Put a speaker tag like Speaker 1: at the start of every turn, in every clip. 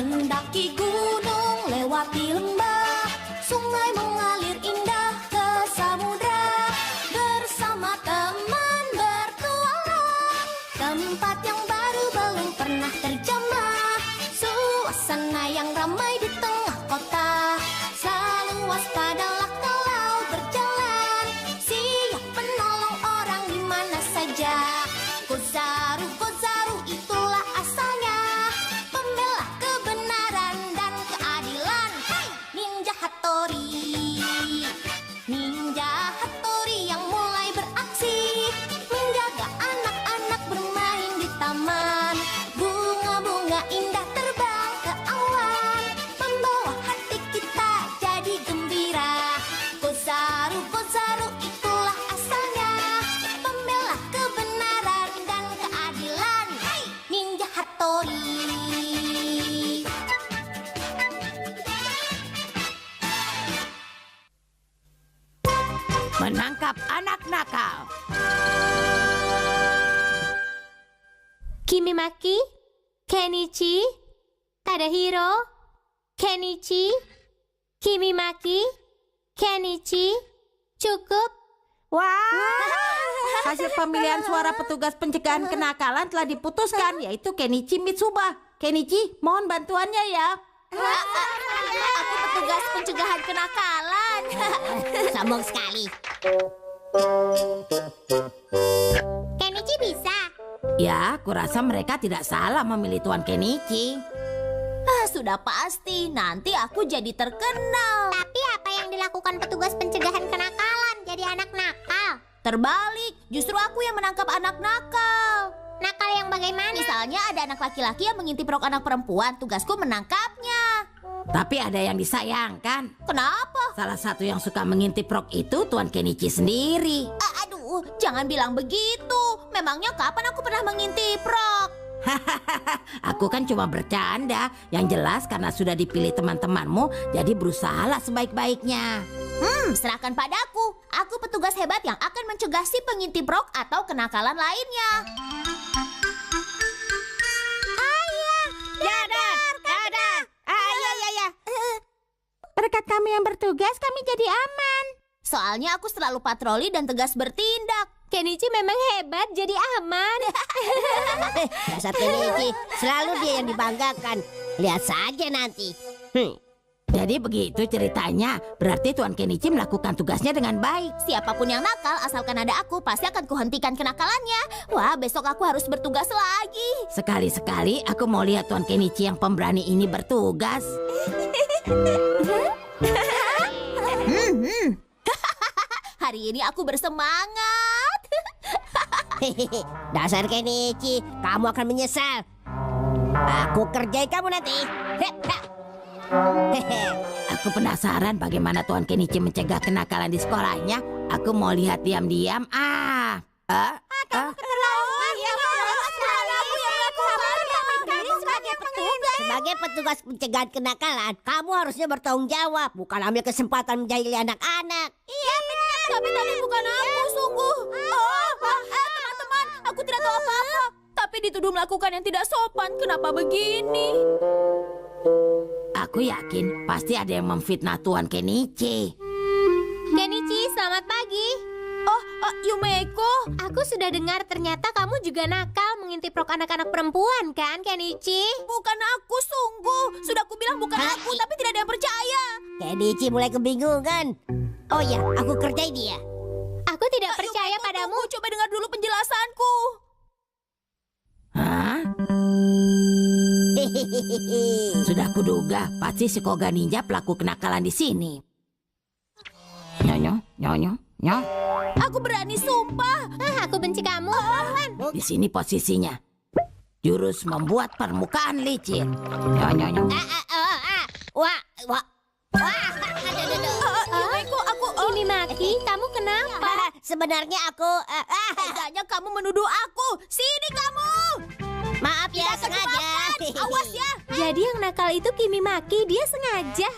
Speaker 1: Mendaki gunung, lewati lembah, sungai mengalir indah ke samudra. Bersama teman bertualang, tempat yang baru belum pernah terjamah. Suasana yang ramai di tengah kota, selalu waspadalah kalau berjalan. Siap menolong orang di mana saja. Kozaru, Kozaru itulah asalnya, pembela kebenaran dan keadilan. Hai, Ninja Hattori. Ninja Hattori yang mulai beraksi, menjaga anak-anak bermain di taman. Bunga-bunga indah terbang ke awan, membawa hati kita jadi gembira. Kozaru, Kozaru itulah asalnya, pembela kebenaran dan keadilan. Hai, Ninja Hattori.
Speaker 2: Menangkap anak nakal.
Speaker 3: Kimimaki, Kenichi, Tadahiro, Kenichi, Kimimaki, Kenichi. Cukup.
Speaker 2: Wah, hasil pemilihan suara petugas pencegahan kenakalan telah diputuskan, yaitu Kenichi Mitsuba. Kenichi, mohon bantuannya ya.
Speaker 3: Aku petugas pencegahan kenakalan.
Speaker 4: Sombong sekali.
Speaker 3: Kenichi bisa.
Speaker 2: Ya, kurasa mereka tidak salah memilih Tuan Kenichi.
Speaker 1: Sudah pasti, nanti aku jadi terkenal.
Speaker 3: Tapi apa yang dilakukan petugas pencegahan kenakalan? Jadi anak nakal.
Speaker 1: Terbalik, justru aku yang menangkap anak nakal.
Speaker 3: Nakal yang bagaimana?
Speaker 1: Misalnya ada anak laki-laki yang mengintip rok anak perempuan, tugasku menangkapnya.
Speaker 2: Tapi ada yang disayangkan.
Speaker 1: Kenapa?
Speaker 2: Salah satu yang suka mengintip rok itu Tuan Kenichi sendiri.
Speaker 1: Aduh, jangan bilang begitu. Memangnya kapan aku pernah mengintip rok?
Speaker 2: Aku kan cuma bercanda. Yang jelas karena sudah dipilih teman-temanmu, jadi berusahalah sebaik-baiknya.
Speaker 1: Serahkan padaku. Aku petugas hebat yang akan mencegah si pengintip rok atau kenakalan lainnya.
Speaker 2: Berkat kami yang bertugas, kami jadi aman.
Speaker 1: Soalnya aku selalu patroli dan tegas bertindak.
Speaker 3: Kenichi memang hebat, jadi aman.
Speaker 4: Dasar Kenichi, selalu dia yang dibanggakan. Lihat saja nanti.
Speaker 2: Jadi begitu ceritanya. Berarti Tuan Kenichi melakukan tugasnya dengan baik.
Speaker 1: Siapapun yang nakal, asalkan ada aku, pasti akan kuhentikan kenakalannya. Wah, besok aku harus bertugas lagi.
Speaker 2: Sekali-sekali aku mau lihat Tuan Kenichi yang pemberani ini bertugas.
Speaker 1: Hari ini aku bersemangat.
Speaker 4: Dasar Kenichi, kamu akan menyesal. Aku kerjain kamu nanti.
Speaker 2: Aku penasaran bagaimana Tuan Kenichi mencegah kenakalan di sekolahnya. Aku mau lihat diam-diam.
Speaker 4: Sebagai petugas pencegahan kenakalan, kamu harusnya bertanggung jawab, bukan ambil kesempatan menjahili anak-anak.
Speaker 1: Iya benar. Tapi tadi bukan aku, sungguh. Teman-teman, aku tidak tahu apa-apa. Tapi dituduh melakukan yang tidak sopan. Kenapa begini?
Speaker 2: Aku yakin pasti ada yang memfitnah Tuan Kenichi.
Speaker 3: Kenichi, selamat pagi.
Speaker 1: Yumeko.
Speaker 3: Aku sudah dengar ternyata kamu juga nakal mengintip rok anak-anak perempuan kan, Kenichi?
Speaker 1: Bukan aku, sungguh. Sudah aku bilang bukan aku, tapi tidak ada yang percaya.
Speaker 4: Kenichi mulai kebingungan. Oh ya, aku kerjain dia.
Speaker 3: Aku tidak percaya
Speaker 1: Yumeko,
Speaker 3: padamu.
Speaker 1: tunggu, coba dengar dulu penjelasanku.
Speaker 2: Hah? Sudah kuduga, pasti si Koga Ninja pelaku kenakalan di sini. Nyonyo, nyonyo, nyonyo.
Speaker 1: Aku berani sumpah.
Speaker 3: Aku benci kamu.
Speaker 2: Di sini posisinya. Jurus membuat permukaan licin. Nyonyo, nyonyo.
Speaker 4: Wah.
Speaker 1: Yumeko, aku...
Speaker 3: Kimimaki, kamu kenapa?
Speaker 4: Sebenarnya aku...
Speaker 1: Teganya kamu menuduh aku. Sini kamu.
Speaker 4: Maaf ya, sengaja.
Speaker 1: Awas ya.
Speaker 3: Jadi yang nakal itu Kimimaki, dia sengaja.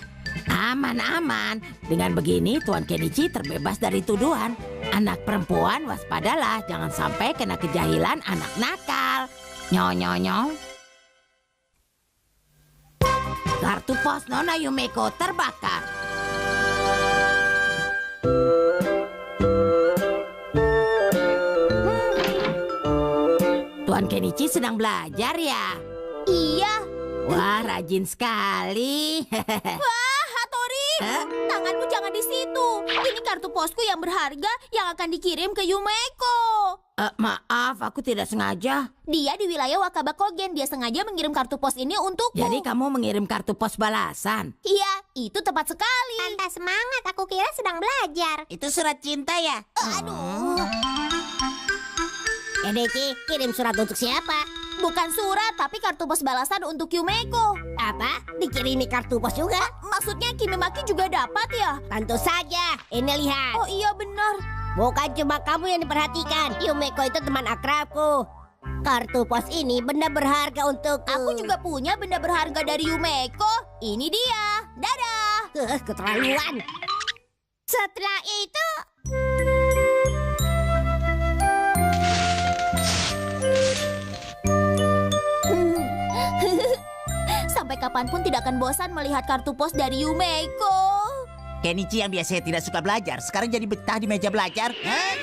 Speaker 2: Aman-aman. Dengan begini Tuan Kenichi terbebas dari tuduhan. Anak perempuan waspadalah, jangan sampai kena kejahilan anak nakal. Nyonyo, nyonyo. Kartu pos Nona Yumeko terbakar. Tuan Kenichi sedang belajar ya?
Speaker 1: Iya.
Speaker 2: Wah, rajin sekali.
Speaker 1: Wah, Hattori.
Speaker 2: Hah?
Speaker 1: Tanganmu jangan di situ. Ini kartu posku yang berharga yang akan dikirim ke Yumeko.
Speaker 2: Maaf, aku tidak sengaja.
Speaker 1: Dia di wilayah Wakaba Kogen. Dia sengaja mengirim kartu pos ini untukku.
Speaker 2: Jadi kamu mengirim kartu pos balasan?
Speaker 1: Iya, itu tepat sekali.
Speaker 3: Tanta semangat, aku kira sedang belajar.
Speaker 4: Itu surat cinta ya?
Speaker 1: Aduh.
Speaker 4: Kenichi, kirim surat untuk siapa?
Speaker 1: Bukan surat, tapi kartu pos balasan untuk Yumeko.
Speaker 4: Apa? Dikirimi kartu pos juga?
Speaker 1: Maksudnya Kimimaki juga dapat ya?
Speaker 4: Tentu saja. Ini lihat.
Speaker 1: Oh iya benar.
Speaker 4: Bukan cuma kamu yang diperhatikan. Yumeko itu teman akrabku. Kartu pos ini benda berharga untukku.
Speaker 1: Aku juga punya benda berharga dari Yumeko. Ini dia. Dadah.
Speaker 4: Keterlaluan.
Speaker 3: Setelah itu,
Speaker 1: Sampai kapanpun tidak akan bosan melihat kartu pos dari Yumeko.
Speaker 5: Kenichi yang biasanya tidak suka belajar, sekarang jadi betah di meja belajar. Hah?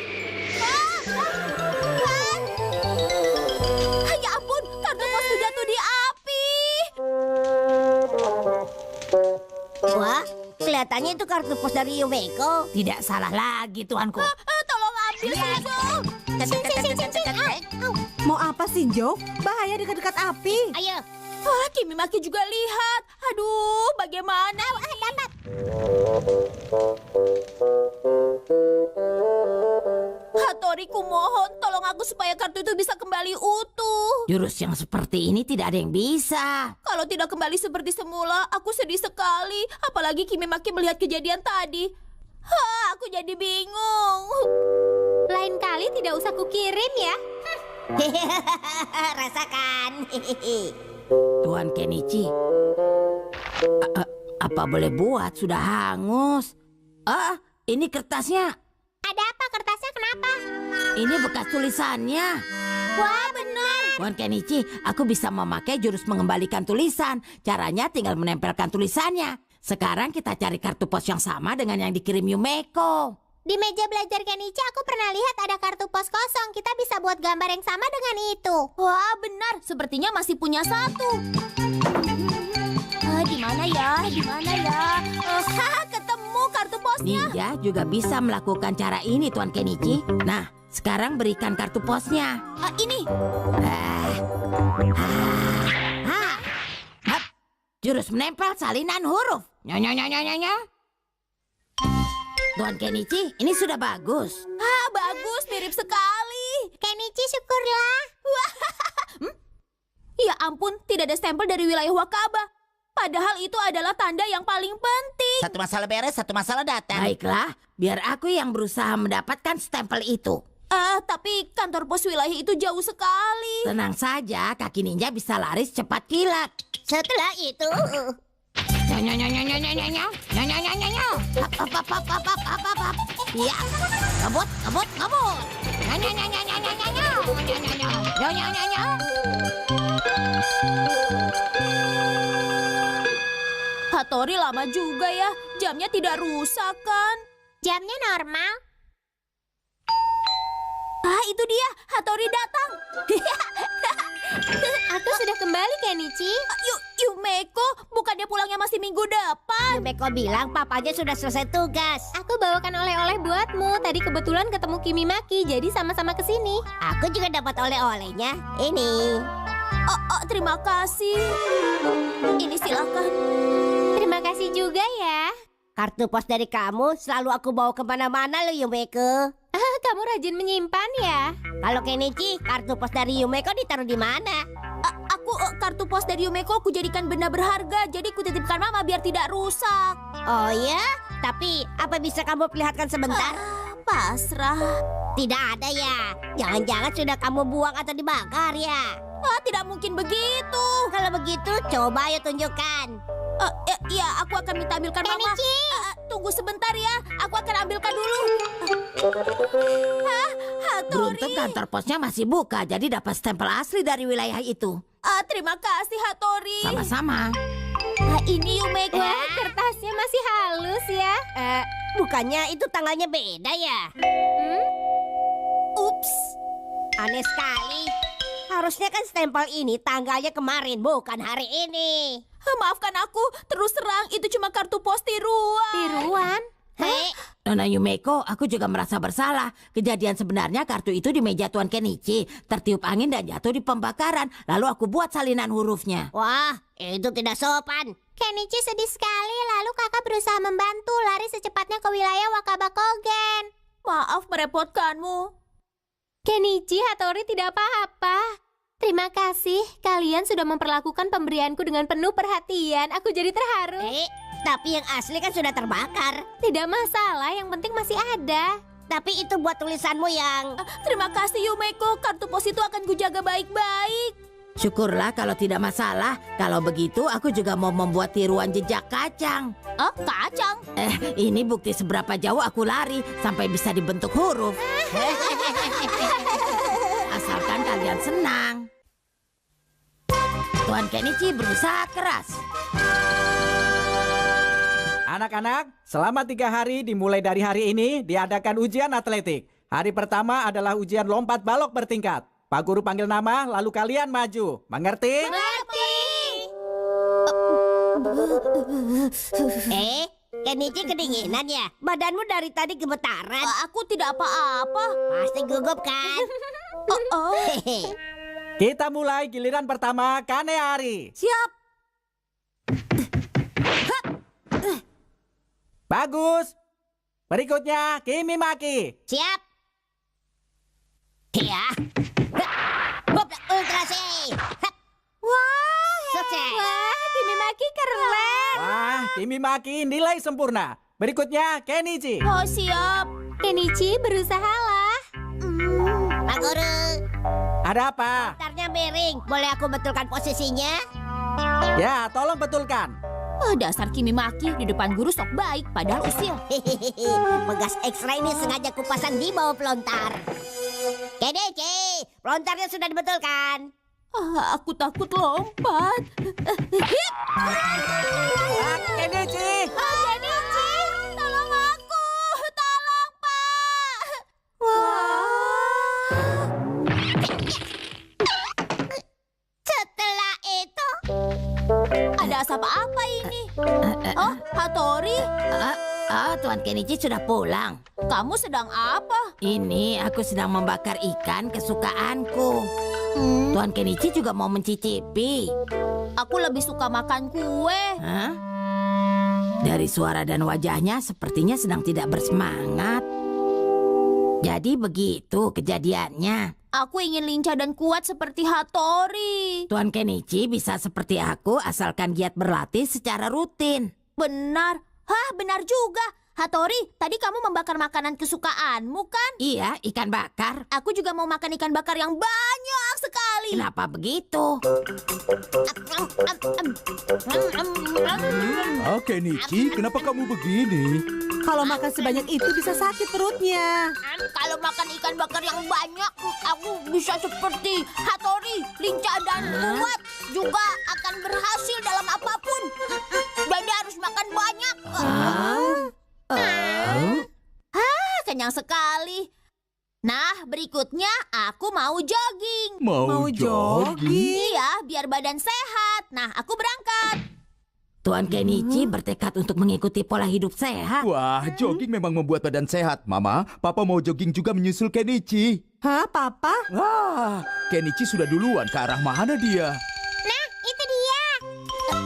Speaker 1: Ya ampun, kartu posku jatuh di api.
Speaker 4: Wah, kelihatannya itu kartu pos dari Yumeko.
Speaker 2: Tidak salah lagi, tuanku.
Speaker 1: Tolong ambil Shinzo.
Speaker 6: Mau apa Shinjo? Bahaya dekat-dekat api.
Speaker 4: Ayo.
Speaker 1: Wah, Kimimaki juga lihat. Aduh, bagaimana? Dapat. Hattori, kumohon, tolong aku supaya kartu itu bisa kembali utuh.
Speaker 2: Jurus yang seperti ini tidak ada yang bisa.
Speaker 1: Kalau tidak kembali seperti semula, aku sedih sekali. Apalagi Kimimaki melihat kejadian tadi. Aku jadi bingung.
Speaker 3: lain kali tidak usah kukirim ya.
Speaker 4: Rasakan.
Speaker 2: Tuan Kenichi, apa boleh buat? Sudah hangus. Ini kertasnya.
Speaker 3: Ada apa kertasnya, kenapa?
Speaker 2: Ini bekas tulisannya.
Speaker 3: Wah, benar.
Speaker 2: Tuan Kenichi, aku bisa memakai jurus mengembalikan tulisan. Caranya tinggal menempelkan tulisannya. Sekarang kita cari kartu pos yang sama dengan yang dikirim Yumeko.
Speaker 3: Di meja belajar Kenichi aku pernah lihat ada kartu pos kosong. Kita bisa buat gambar yang sama dengan itu.
Speaker 1: Wah, benar. Sepertinya masih punya satu. Di mana ya? Di mana ya? Ketemu kartu posnya.
Speaker 2: Ninja juga bisa melakukan cara ini, Tuan Kenichi. Nah, sekarang berikan kartu posnya.
Speaker 1: Ini.
Speaker 2: Jurus menempel salinan huruf. Nyonya. Tuan Kenichi, ini sudah bagus.
Speaker 1: Bagus. Mirip sekali.
Speaker 3: Kenichi, syukurlah.
Speaker 1: Ya ampun, tidak ada stempel dari wilayah Wakaba. Padahal itu adalah tanda yang paling penting.
Speaker 5: Satu masalah beres, satu masalah datang.
Speaker 2: Baiklah, biar aku yang berusaha mendapatkan stempel itu.
Speaker 1: Tapi kantor pos wilayah itu jauh sekali.
Speaker 2: Tenang saja, kaki ninja bisa lari cepat kilat.
Speaker 4: Setelah itu,
Speaker 2: Ya, ngebut.
Speaker 1: Hattori lama juga ya. Jamnya tidak rusak kan?
Speaker 3: Jamnya normal.
Speaker 1: Itu dia. Hattori datang.
Speaker 3: Aku sudah kembali, Kenichi.
Speaker 1: Yumeko, bukannya pulangnya masih minggu depan?
Speaker 4: Yumeko bilang papanya sudah selesai tugas.
Speaker 3: Aku bawakan oleh-oleh buatmu. Tadi kebetulan ketemu Kimimaki, jadi sama-sama ke sini.
Speaker 4: Aku juga dapat oleh-olehnya. Ini.
Speaker 1: Terima kasih. Ini silakan.
Speaker 3: Terima kasih juga ya.
Speaker 4: Kartu pos dari kamu selalu aku bawa kemana-mana loh Yumeko.
Speaker 3: Kamu rajin menyimpan ya.
Speaker 4: Kalau Kenichi, kartu pos dari Yumeko ditaruh di mana?
Speaker 1: Aku kartu pos dari Yumeko aku jadikan benda berharga. Jadi kutitipkan mama biar tidak rusak.
Speaker 4: Oh ya? Tapi apa bisa kamu perlihatkan sebentar?
Speaker 1: Pasrah.
Speaker 4: Tidak ada ya. Jangan-jangan sudah kamu buang atau dibakar ya?
Speaker 1: Tidak mungkin begitu.
Speaker 4: Kalau begitu, coba ayo tunjukkan.
Speaker 1: Ya, aku akan minta ambilkan mama.
Speaker 3: Kenichi.
Speaker 1: Tunggu sebentar ya. Aku akan ambilkan dulu.
Speaker 2: Beruntung
Speaker 1: Hattori.
Speaker 2: kantor posnya masih buka, jadi dapat stempel asli dari wilayah itu.
Speaker 1: Terima kasih, Hattori.
Speaker 2: Sama-sama.
Speaker 1: Ini Yumeko.
Speaker 3: Wah, kertasnya masih halus ya.
Speaker 4: Bukannya itu tanggalnya beda ya?
Speaker 1: Ups.
Speaker 4: Aneh sekali. Harusnya kan stempel ini tanggalnya kemarin, bukan hari ini.
Speaker 1: Maafkan aku, terus terang itu cuma kartu pos tiruan.
Speaker 3: Tiruan?
Speaker 4: Hei,
Speaker 2: Nona Yumeko, aku juga merasa bersalah. Kejadian sebenarnya kartu itu di meja Tuan Kenichi. Tertiup angin dan jatuh di pembakaran. Lalu aku buat salinan hurufnya.
Speaker 4: wah, itu tidak sopan.
Speaker 3: Kenichi sedih sekali, lalu kakak berusaha membantu lari secepatnya ke wilayah Wakabakogen.
Speaker 1: Maaf merepotkanmu.
Speaker 3: Kenichi, Hattori tidak apa-apa. Terima kasih, kalian sudah memperlakukan pemberianku dengan penuh perhatian. Aku jadi terharu.
Speaker 4: Tapi yang asli kan sudah terbakar.
Speaker 3: Tidak masalah, yang penting masih ada.
Speaker 4: Tapi itu buat tulisanmu yang...
Speaker 1: Terima kasih Yumeko, kartu pos itu akan kujaga baik-baik.
Speaker 2: Syukurlah kalau tidak masalah. Kalau begitu aku juga mau membuat tiruan jejak kacang.
Speaker 1: Kacang.
Speaker 2: Ini bukti seberapa jauh aku lari sampai bisa dibentuk huruf. Asalkan kalian senang. Tuan Kenichi berusaha keras.
Speaker 7: Anak-anak, selama 3 hari dimulai dari hari ini diadakan ujian atletik. Hari pertama adalah ujian lompat balok bertingkat. Pak Guru panggil nama, lalu kalian maju. Mengerti?
Speaker 4: Kenichi kedinginan ya? Badanmu dari tadi gemetaran.
Speaker 1: Aku tidak apa-apa.
Speaker 4: Pasti gugup kan? Hehe.
Speaker 7: Kita mulai giliran pertama, Kaneari.
Speaker 2: Siap.
Speaker 7: Bagus. Berikutnya, Kimimaki.
Speaker 4: Siap. Ya. Hop, ultra C. Hap. Sukses.
Speaker 3: Wah, Kimimaki keren.
Speaker 7: Wah, Kimimaki nilai sempurna. Berikutnya, Kenichi.
Speaker 1: Oh, siap.
Speaker 3: Kenichi, berusahalah.
Speaker 4: Pak Guru,
Speaker 7: Ada apa?
Speaker 4: putarnya miring. Boleh aku betulkan posisinya?
Speaker 7: Ya, tolong betulkan.
Speaker 1: Dasar Kimimaki di depan guru sok baik, padahal usil.
Speaker 4: Hehehe. Pegas ekstra ini sengaja kupasang di bawah pelontar. Kenichi, pelontarnya sudah dibetulkan.
Speaker 1: Aku takut lompat.
Speaker 7: Kenichi.
Speaker 1: Kenichi, tolong aku. Tolong, Pak.
Speaker 4: Setelah itu,
Speaker 1: Ada asap apa ini? Oh, Hattori,
Speaker 2: Tuan Kenichi sudah pulang.
Speaker 1: kamu sedang apa?
Speaker 2: Ini aku sedang membakar ikan kesukaanku. Tuan Kenichi juga mau mencicipi.
Speaker 1: Aku lebih suka makan kue.
Speaker 2: Hah? Dari suara dan wajahnya sepertinya sedang tidak bersemangat. Jadi begitu kejadiannya.
Speaker 1: Aku ingin lincah dan kuat seperti Hattori.
Speaker 2: Tuan Kenichi bisa seperti aku asalkan giat berlatih secara rutin.
Speaker 1: Benar. Hah, benar juga. Hattori, tadi kamu membakar makanan kesukaanmu kan?
Speaker 2: Iya, ikan bakar.
Speaker 1: Aku juga mau makan ikan bakar yang banyak sekali.
Speaker 2: Kenapa begitu?
Speaker 8: Kenichi, kenapa kamu begini?
Speaker 6: Kalau makan sebanyak itu bisa sakit perutnya.
Speaker 1: Kalau makan ikan bakar yang banyak, aku bisa seperti Hattori, lincah dan kuat. Juga akan berhasil dalam apapun. Jadi harus makan banyak. Kenyang sekali. Nah, berikutnya aku mau jogging.
Speaker 8: Mau jogging?
Speaker 1: Iya, biar badan sehat. Nah, aku berangkat.
Speaker 2: Tuan Kenichi bertekad untuk mengikuti pola hidup sehat.
Speaker 8: Wah, jogging memang membuat badan sehat. Mama, Papa mau jogging juga menyusul Kenichi.
Speaker 6: Hah, Papa?
Speaker 8: Wah, Kenichi sudah duluan. Ke arah mana dia?
Speaker 3: Nah, itu dia.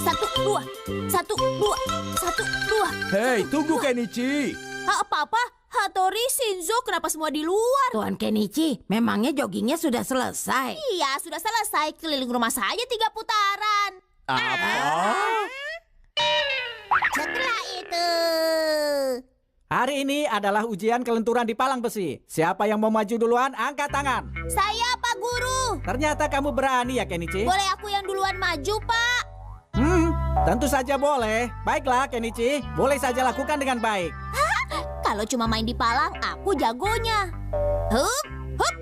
Speaker 1: 1, 2, 1, 2, 1, 2.
Speaker 8: Hei, tunggu Kenichi.
Speaker 1: Papa, Hattori, Shinzo, kenapa semua di luar?
Speaker 2: Tuan Kenichi, memangnya joggingnya sudah selesai?
Speaker 1: Iya, sudah selesai. Keliling rumah saja 3 putaran.
Speaker 8: Apa?
Speaker 4: setelah itu.
Speaker 7: Hari ini adalah ujian kelenturan di palang besi. Siapa yang mau maju duluan, angkat tangan.
Speaker 1: Saya, Pak Guru.
Speaker 7: Ternyata kamu berani ya, Kenichi?
Speaker 1: Boleh aku yang duluan maju, Pak?
Speaker 7: Tentu saja boleh. Baiklah, Kenichi. Boleh saja lakukan dengan baik.
Speaker 1: Kalau cuma main di palang, aku jagonya. Hup, hup.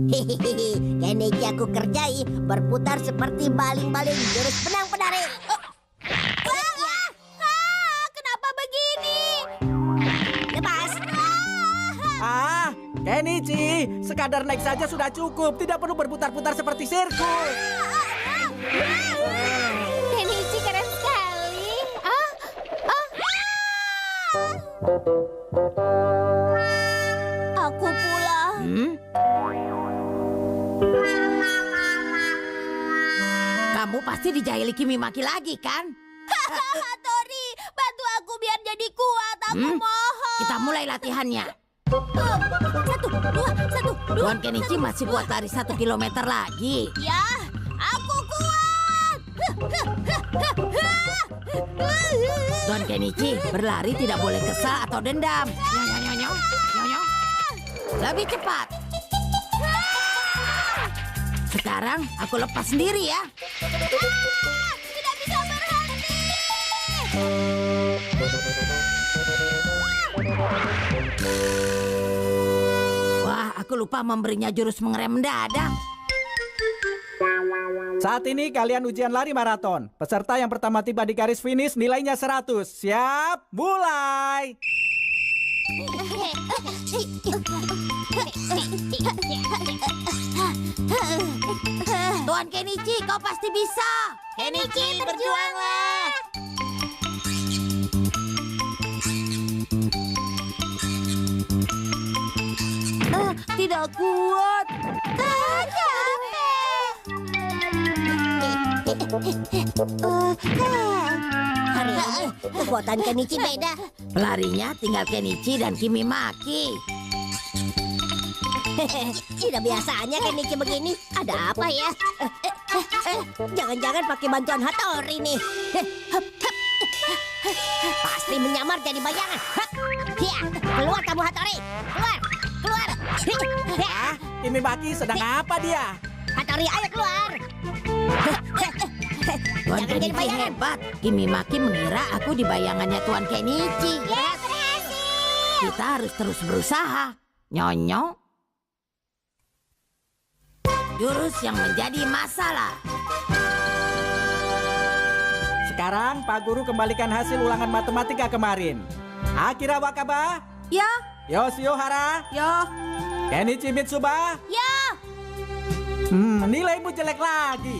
Speaker 4: Hehehe, Kenichi aku kerjai berputar seperti baling-baling jurus penang penarik.
Speaker 7: Kenichi, sekadar naik saja sudah cukup. Tidak perlu berputar-putar seperti sirkus.
Speaker 3: Kenichi keren sekali.
Speaker 1: Aku pulang.
Speaker 2: Kamu pasti dijahili Kimi Maki lagi kan?
Speaker 1: Hattori, bantu aku biar jadi kuat. Aku mohon.
Speaker 2: Kita mulai latihannya.
Speaker 1: 1, 2, 1, 2.
Speaker 2: Tuan Kenichi masih buat lari 1 kilometer lagi.
Speaker 1: Ya, aku kuat.
Speaker 2: Tuan Kenichi, berlari tidak boleh kesal atau dendam. Nyong. Lebih cepat. Sekarang aku lepas sendiri ya.
Speaker 1: Tidak bisa berhenti.
Speaker 2: Wah, aku lupa memberinya jurus mengerem mendadak.
Speaker 7: Saat ini kalian ujian lari maraton. Peserta yang pertama tiba di garis finish nilainya 100. Siap, mulai.
Speaker 2: Tuan Kenichi, kau pasti bisa. Kenichi, berjuanglah.
Speaker 1: Tidak kuat.
Speaker 4: Hari ini kekuatan Kenichi beda.
Speaker 2: Pelarinya tinggal Kenichi dan Kimi Maki.
Speaker 4: Tidak biasanya Kenichi begini. Ada apa ya? Jangan-jangan pakai bantuan Hattori nih. Pasti menyamar jadi bayangan. Ya, keluar kamu Hattori. Keluar.
Speaker 7: Kimi Maki sedang apa dia?
Speaker 4: Hattori, ayo keluar.
Speaker 2: Tuan
Speaker 4: Jangan jadi
Speaker 2: Kenichi
Speaker 4: bayangan.
Speaker 2: hebat. Kimi Maki mengira aku di bayangannya Tuan Kenichi. Kita harus terus berusaha. Nyonyong. Jurus yang menjadi masalah.
Speaker 7: Sekarang Pak Guru kembalikan hasil ulangan matematika kemarin. Akira Wakaba,
Speaker 2: Ya,
Speaker 7: Yoshio Hara,
Speaker 2: yo.
Speaker 7: Kenichi Mitsuba.
Speaker 1: Ya,
Speaker 7: Nilaimu jelek lagi.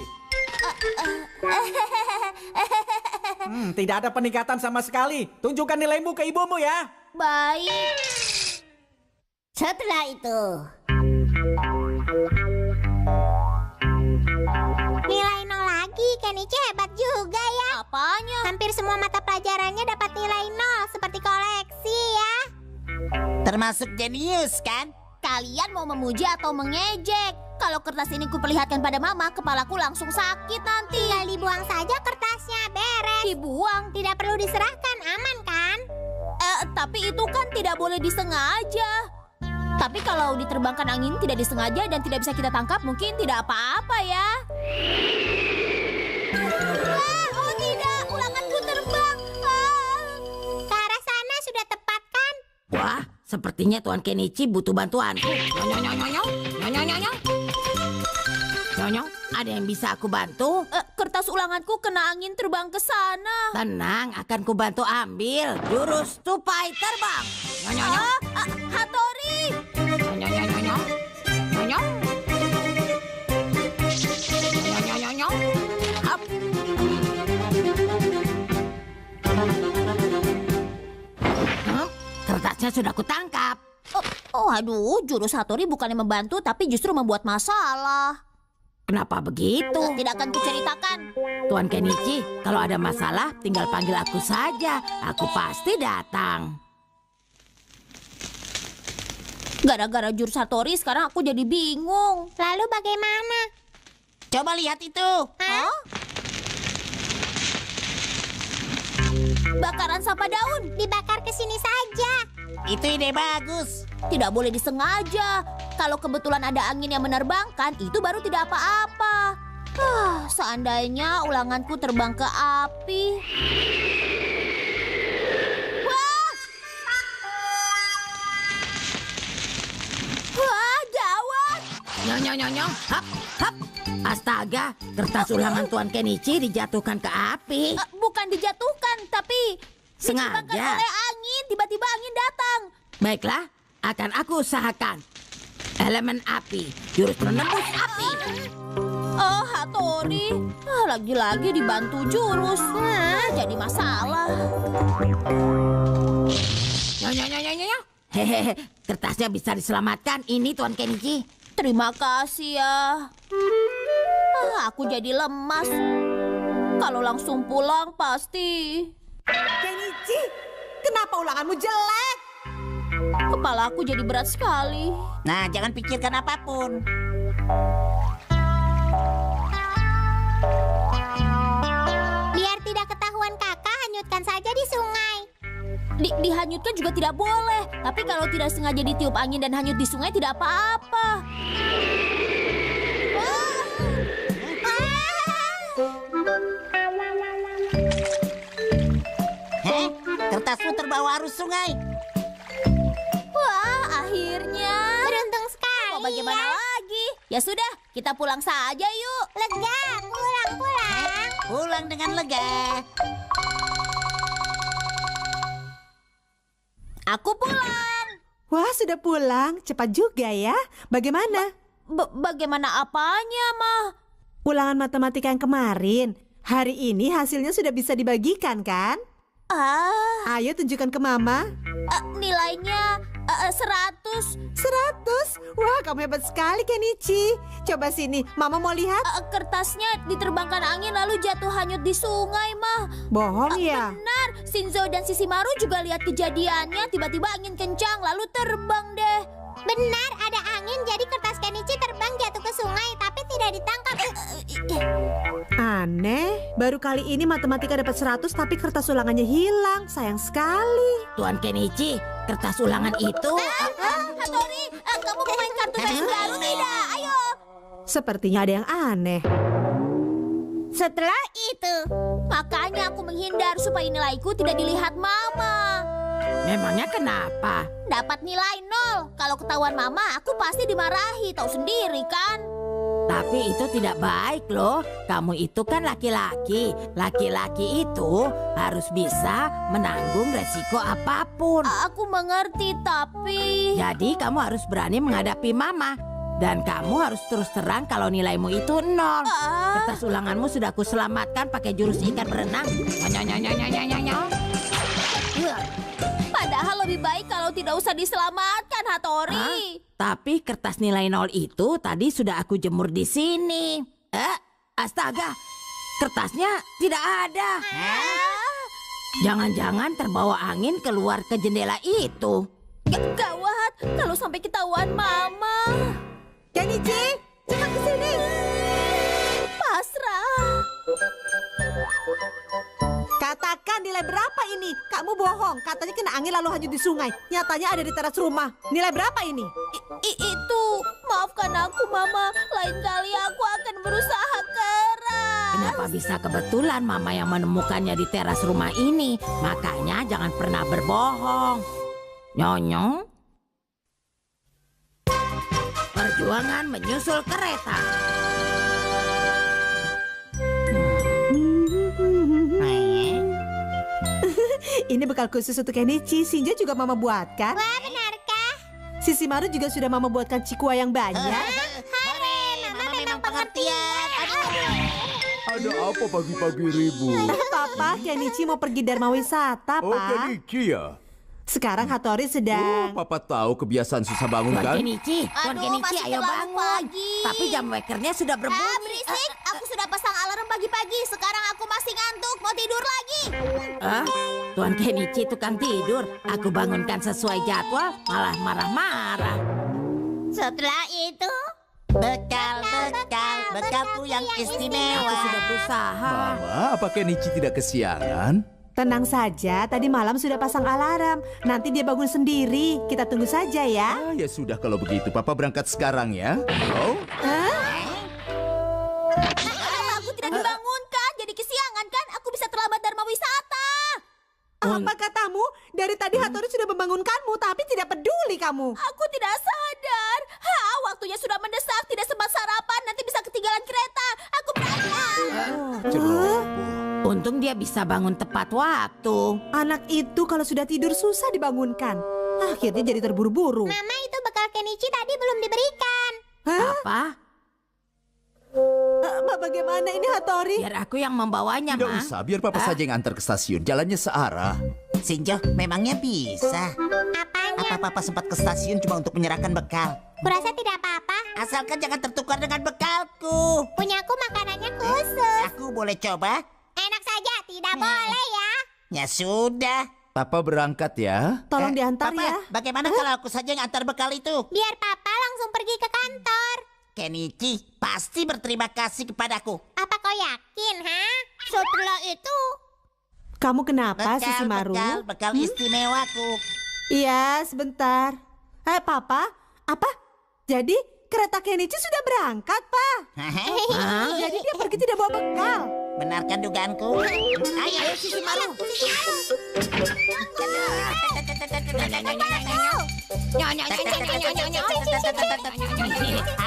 Speaker 7: Tidak ada peningkatan sama sekali. Tunjukkan nilaimu ke ibumu ya.
Speaker 1: baik.
Speaker 4: Setelah itu,
Speaker 3: Nilai 0 lagi. Kenichi hebat juga ya.
Speaker 1: Apanya?
Speaker 3: Hampir semua mata pelajarannya dapat nilai 0 seperti koleksi ya.
Speaker 5: Termasuk jenius kan?
Speaker 1: Kalian mau memuji atau mengejek? Kalau kertas ini kuperlihatkan pada mama, kepalaku langsung sakit nanti.
Speaker 3: Tinggal dibuang saja kertasnya, beres.
Speaker 1: Dibuang.
Speaker 3: Tidak perlu diserahkan, aman kan?
Speaker 1: Tapi itu kan tidak boleh disengaja. Tapi kalau diterbangkan angin tidak disengaja dan tidak bisa kita tangkap, mungkin tidak apa-apa ya. Oh tidak, ulanganku terbang.
Speaker 3: Ke arah sana sudah tepat kan?
Speaker 2: Wah, sepertinya Tuan Kenichi butuh bantuanku. Nyonyong, ada yang bisa aku bantu?
Speaker 1: Kertas ulanganku kena angin terbang ke sana.
Speaker 2: Tenang, akan kubantu ambil. Jurus tupai terbang. Nyonyong.
Speaker 1: Hattori!
Speaker 2: Nyonyong. Hap. Kertasnya sudah kutangkap.
Speaker 1: Aduh, jurus Hattori bukannya membantu tapi justru membuat masalah.
Speaker 2: Kenapa begitu?
Speaker 1: Tidak akan kuceritakan.
Speaker 2: Tuan Kenichi, kalau ada masalah tinggal panggil aku saja. Aku pasti datang.
Speaker 1: Gara-gara jurus Hattori sekarang aku jadi bingung.
Speaker 3: Lalu bagaimana?
Speaker 5: Coba lihat itu.
Speaker 1: Hah? Bakaran sampah daun.
Speaker 3: Dibakar ke sini saja.
Speaker 5: Itu ide bagus.
Speaker 1: Tidak boleh disengaja. Kalau kebetulan ada angin yang menerbangkan, itu baru tidak apa-apa. Seandainya ulanganku terbang ke api. Wah, gawat.
Speaker 2: Nyonyong. Hap. Astaga, kertas ulangan Tuan Kenichi dijatuhkan ke api.
Speaker 1: Bukan dijatuhkan, tapi
Speaker 2: Sengaja.
Speaker 1: diterbangkan oleh angin. Tiba-tiba angin datang.
Speaker 2: Baiklah, akan aku usahakan. Elemen api, jurus penembus api.
Speaker 1: Oh, Hattori, lagi-lagi dibantu jurus. Jadi masalah.
Speaker 2: Nyo. Hehehe, kertasnya bisa diselamatkan. Ini Tuan Kenichi.
Speaker 1: Terima kasih ya. Aku jadi lemas. Kalau langsung pulang pasti.
Speaker 6: Kenichi, kenapa ulanganmu jelek?
Speaker 1: Kepala aku jadi berat sekali.
Speaker 5: Nah, jangan pikirkan apapun.
Speaker 3: Biar tidak ketahuan kakak, hanyutkan saja di sungai.
Speaker 1: Dihanyutkan juga tidak boleh. Tapi kalau tidak sengaja ditiup angin dan hanyut di sungai tidak apa-apa.
Speaker 5: Heh, kertasmu terbawa arus sungai.
Speaker 1: Wah, akhirnya.
Speaker 3: Beruntung sekali.
Speaker 1: Mau bagaimana lagi? Ya sudah, kita pulang saja yuk.
Speaker 3: Lega, pulang.
Speaker 5: Pulang dengan lega.
Speaker 1: Aku pulang.
Speaker 6: Wah, sudah pulang. Cepat juga ya. Bagaimana?
Speaker 1: Bagaimana apanya, Mah?
Speaker 6: Ulangan matematika yang kemarin. Hari ini hasilnya sudah bisa dibagikan, kan? Ayo tunjukkan ke Mama.
Speaker 1: Nilainya 100.
Speaker 6: 100. Wah, kamu hebat sekali, Kenichi. Coba sini, Mama mau lihat.
Speaker 1: Kertasnya diterbangkan angin lalu jatuh hanyut di sungai, Mah.
Speaker 6: Bohong ya?
Speaker 1: Benar, Shinzo dan Shishimaru juga lihat kejadiannya. Tiba-tiba angin kencang lalu terbang deh.
Speaker 3: Benar, ada angin jadi kertas Kenichi terbang jatuh ke sungai tapi tidak ditangkap.
Speaker 6: Aneh, baru kali ini matematika dapat 100 tapi kertas ulangannya hilang. Sayang sekali.
Speaker 2: Tuan Kenichi, kertas ulangan itu...
Speaker 1: Hattori, kamu mau main kartu versi baru tidak? Ayo.
Speaker 6: Sepertinya ada yang aneh.
Speaker 4: Setelah itu,
Speaker 1: Makanya aku menghindar supaya nilaiku tidak dilihat Mama.
Speaker 2: Memangnya kenapa?
Speaker 1: Dapat nilai 0. Kalau ketahuan Mama, aku pasti dimarahi. Tahu sendiri kan?
Speaker 2: Tapi itu tidak baik loh. Kamu itu kan laki-laki. Laki-laki itu harus bisa menanggung resiko apapun.
Speaker 1: Aku mengerti, tapi...
Speaker 2: Jadi kamu harus berani menghadapi Mama. Dan kamu harus terus terang kalau nilaimu itu 0. Kertas ulanganmu sudah aku selamatkan pakai jurus ikan berenang. Nyo.
Speaker 1: Padahal lebih baik kalau tidak usah diselamatkan, Hattori.
Speaker 2: Tapi kertas nilai 0 itu tadi sudah aku jemur di sini. Astaga, kertasnya tidak ada. Jangan-jangan terbawa angin keluar ke jendela itu.
Speaker 1: Gawat, kalau sampai ketahuan Mama.
Speaker 6: Kenichi, cepat ke sini.
Speaker 1: Pasrah.
Speaker 6: Katakan nilai berapa ini? Kamu bohong. Katanya kena angin lalu hanyut di sungai. Nyatanya ada di teras rumah. Nilai berapa ini?
Speaker 1: Itu, maafkan aku, Mama. Lain kali aku akan berusaha keras.
Speaker 2: Kenapa bisa kebetulan Mama yang menemukannya di teras rumah ini? Makanya jangan pernah berbohong. Nyonyong. Perjuangan menyusul kereta.
Speaker 6: Ini bekal khusus untuk Kenichi. Shinjo juga Mama buatkan.
Speaker 3: Wah, benarkah?
Speaker 6: Shishimaru juga sudah Mama buatkan cikua yang banyak.
Speaker 3: Mama memang pengertian.
Speaker 8: Ada apa pagi-pagi ribut?
Speaker 6: Papa, Kenichi mau pergi Dharma Wisata,
Speaker 8: Oh,
Speaker 6: Pak.
Speaker 8: Kenichi ya?
Speaker 6: Sekarang Hattori
Speaker 8: Oh,
Speaker 6: sedang...
Speaker 8: Papa tahu kebiasaan susah bangun
Speaker 2: Tuan
Speaker 8: kan?
Speaker 2: Kenichi, Tuan
Speaker 1: Aduh,
Speaker 2: Kenichi,
Speaker 1: masih
Speaker 2: ayo
Speaker 1: terlalu
Speaker 2: bangun.
Speaker 1: pagi.
Speaker 2: Tapi jam wakernya sudah berbunyi.
Speaker 1: Berisik, aku sudah pasang alarm pagi-pagi. Sekarang aku masih ngantuk, mau tidur lagi.
Speaker 2: Tuan Kenichi tukang tidur. Aku bangunkan sesuai jadwal, malah marah-marah.
Speaker 4: setelah itu, bekalku yang
Speaker 2: Aku
Speaker 4: istimewa.
Speaker 2: sudah berusaha.
Speaker 8: Mama, apa Kenichi tidak kesiangan?
Speaker 6: Tenang saja, tadi malam sudah pasang alarm. Nanti dia bangun sendiri. Kita tunggu saja ya.
Speaker 8: Ya sudah kalau begitu, Papa berangkat sekarang ya. Oh,
Speaker 1: Kenapa aku tidak dibangunkan? Jadi kesiangan kan? Aku bisa terlambat Dharma Wisata.
Speaker 6: Apa katamu? Dari tadi Hattori sudah membangunkanmu, tapi tidak peduli kamu.
Speaker 1: Aku tidak sadar. Waktunya sudah mendesak. Tidak sempat sarapan. Nanti bisa ketinggalan kereta. Aku berangkat.
Speaker 8: ceroboh.
Speaker 2: Untung dia bisa bangun tepat waktu.
Speaker 6: Anak itu kalau sudah tidur susah dibangunkan. Akhirnya jadi terburu-buru.
Speaker 3: Mama, itu bekal Kenichi tadi belum diberikan.
Speaker 6: Hah?
Speaker 2: Apa?
Speaker 6: Bagaimana ini Hattori?
Speaker 2: Biar aku yang membawanya,
Speaker 8: Tidak
Speaker 2: Ma.
Speaker 8: usah, biar papa saja yang antar ke stasiun. Jalannya searah.
Speaker 5: Shinjo, memangnya bisa?
Speaker 3: Apanya?
Speaker 5: Apa papa sempat ke stasiun cuma untuk menyerahkan bekal?
Speaker 3: Kurasa tidak apa-apa.
Speaker 5: Asalkan jangan tertukar dengan bekalku.
Speaker 3: Punyaku makanannya khusus.
Speaker 5: Aku boleh coba?
Speaker 3: Enak saja, tidak boleh ya.
Speaker 5: Ya sudah.
Speaker 8: Papa berangkat ya.
Speaker 6: Tolong diantar
Speaker 5: Papa,
Speaker 6: ya.
Speaker 5: bagaimana kalau aku saja yang antar bekal itu?
Speaker 3: Biar papa langsung pergi ke kantor.
Speaker 5: Kenichi pasti berterima kasih kepadaku.
Speaker 3: Apa kau yakin, ha?
Speaker 1: Setelah itu,
Speaker 6: Kamu kenapa, Sisimaru?
Speaker 5: Bekal istimewaku.
Speaker 6: Iya, sebentar. Papa, apa? Jadi kereta Kenichi sudah berangkat, Pak? Jadi dia pergi tidak bawa bekal.
Speaker 5: Benarkan dugaanku? Ayo,
Speaker 2: Sisimaru.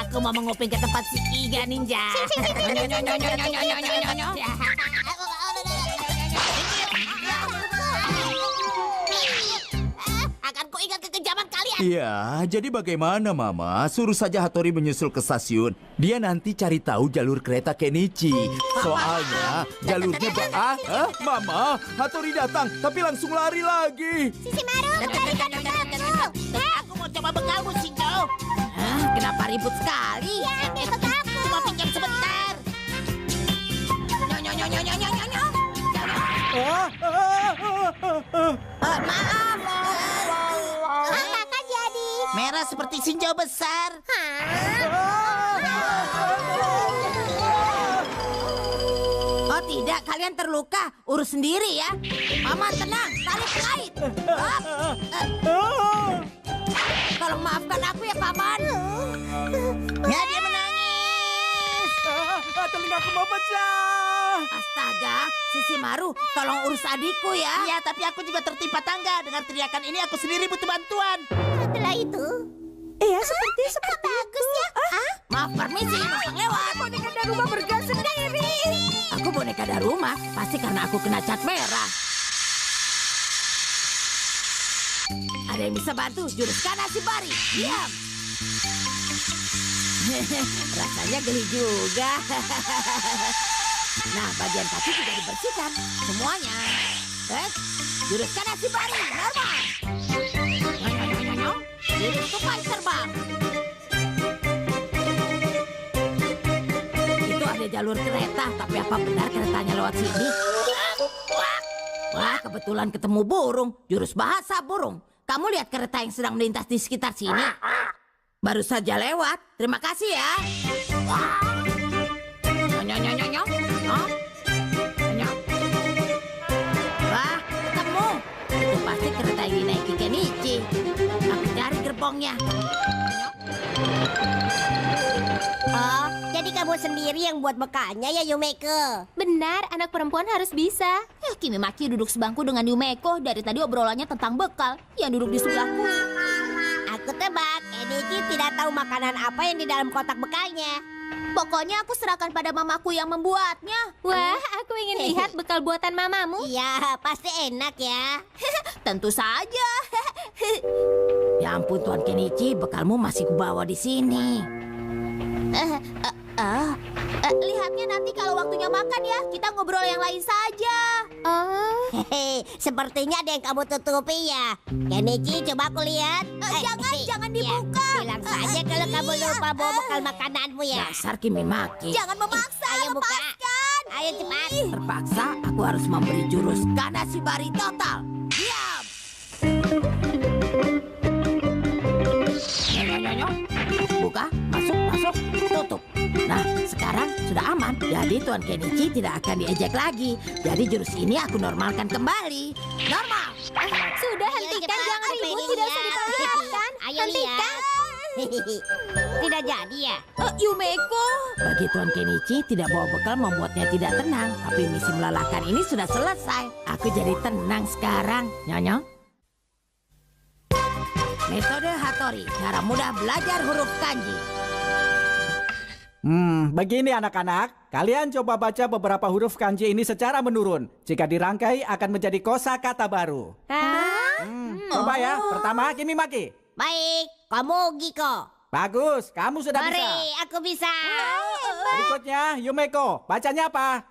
Speaker 4: Aku mau menguping ke tempat si Iga Ninja.
Speaker 1: akan kuingat kekejaman kalian.
Speaker 8: Iya, jadi bagaimana Mama? Suruh saja Hattori menyusul ke stasiun. Dia nanti cari tahu jalur kereta Kenichi. Soalnya jalurnya Mama, Hattori datang tapi langsung lari lagi.
Speaker 3: Sisimaru, berikan bekalku.
Speaker 5: aku mau coba bekalmu, Shinjo.
Speaker 2: Hah, kenapa ribut sekali?
Speaker 3: Ya, ambil bekalku.
Speaker 5: Cuma pinjam sebentar.
Speaker 2: Maaf.
Speaker 3: Apakah jadi?
Speaker 5: Merah seperti Shinjo besar.
Speaker 2: Oh tidak, kalian terluka. Urus sendiri ya. Mama tenang, tarik kait. Tolong maafkan aku ya, Paman.
Speaker 5: Ya, dia menangis.
Speaker 7: Telingaku mau pecah.
Speaker 2: Astaga, Sisimaru, tolong urus adikku ya.
Speaker 5: Iya, tapi aku juga tertimpa tangga. Dengan teriakan ini aku sendiri butuh bantuan.
Speaker 3: Setelah itu,
Speaker 6: Iya, seperti
Speaker 3: bagus ya.
Speaker 2: Maaf, permisi, numpang lewat.
Speaker 6: boneka dan rumah bergas sendiri.
Speaker 2: Aku boneka dari rumah, pasti karena aku kena cat merah. Ada yang bisa bantu? Jurus Kanashibari. Diam. Rasanya geli juga. Nah, bagian kaki juga dibersihkan. Semuanya. Jurus Kanashibari. Normal. Jurus tupai terbang. Itu ada jalur kereta, tapi apa benar keretanya lewat sini? Wah, kebetulan ketemu burung. Jurus bahasa burung. Kamu lihat kereta yang sedang melintas di sekitar sini? Baru saja lewat. Terima kasih ya. Wah, ketemu. Itu pasti kereta yang dinaiki Kenichi. Aku cari gerbongnya.
Speaker 4: Oh, jadi kamu sendiri yang buat bekalnya ya, Yumeko?
Speaker 3: Benar, anak perempuan harus bisa.
Speaker 1: Kimi Maki duduk sebangku dengan Yumeko. Dari tadi obrolannya tentang bekal yang duduk di sebelahku.
Speaker 4: Aku tebak, Kenichi tidak tahu makanan apa yang di dalam kotak bekalnya.
Speaker 1: Pokoknya aku serahkan pada mamaku yang membuatnya.
Speaker 3: Wah, aku ingin lihat bekal buatan mamamu.
Speaker 4: Iya, pasti enak ya.
Speaker 1: Tentu saja.
Speaker 2: Ya ampun Tuan Kenichi, bekalmu masih kubawa di sini.
Speaker 1: Lihatnya nanti kalau waktunya makan ya. Kita ngobrol yang lain saja.
Speaker 3: Oh,
Speaker 4: Hehe, sepertinya ada yang kamu tutupi ya. Kenichi, coba aku lihat.
Speaker 1: Jangan dibuka.
Speaker 4: Ya, bilang saja kalau kamu lupa bawa bekal makananmu ya.
Speaker 2: Dasar Kimi Maki.
Speaker 1: Jangan memaksa.
Speaker 4: Ayo buka.
Speaker 1: Lepaskan.
Speaker 4: Ayo cepat.
Speaker 2: Terpaksa aku harus memberi jurus Kanashibari total. Diam. Nyonyo. Buka, masuk, tutup. Nah, sekarang sudah aman. Jadi Tuan Kenichi tidak akan diejek lagi. Jadi jurus ini aku normalkan kembali. Normal.
Speaker 3: sudah
Speaker 4: Ayo,
Speaker 3: hentikan,
Speaker 4: cepat,
Speaker 3: jangan
Speaker 4: apa
Speaker 3: ribut,
Speaker 4: ini
Speaker 3: tidak
Speaker 4: ya?
Speaker 3: usah diperlihatkan.
Speaker 4: Ayo
Speaker 3: Hentikan.
Speaker 4: lihat. Tidak jadi ya?
Speaker 1: Yumeko.
Speaker 2: Bagi Tuan Kenichi, tidak bawa bekal membuatnya tidak tenang. Tapi misi melelahkan ini sudah selesai. Aku jadi tenang sekarang. Nyonyo. Metode Hattori, cara mudah belajar huruf kanji.
Speaker 7: Begini anak-anak, kalian coba baca beberapa huruf kanji ini secara menurun. Jika dirangkai akan menjadi kosakata baru.
Speaker 3: Hah?
Speaker 7: Coba ya, pertama Kimi Maki.
Speaker 4: Baik, kamu Giko.
Speaker 7: Bagus, kamu sudah bisa.
Speaker 4: Mari, aku bisa.
Speaker 7: Berikutnya Yumeko, bacanya apa?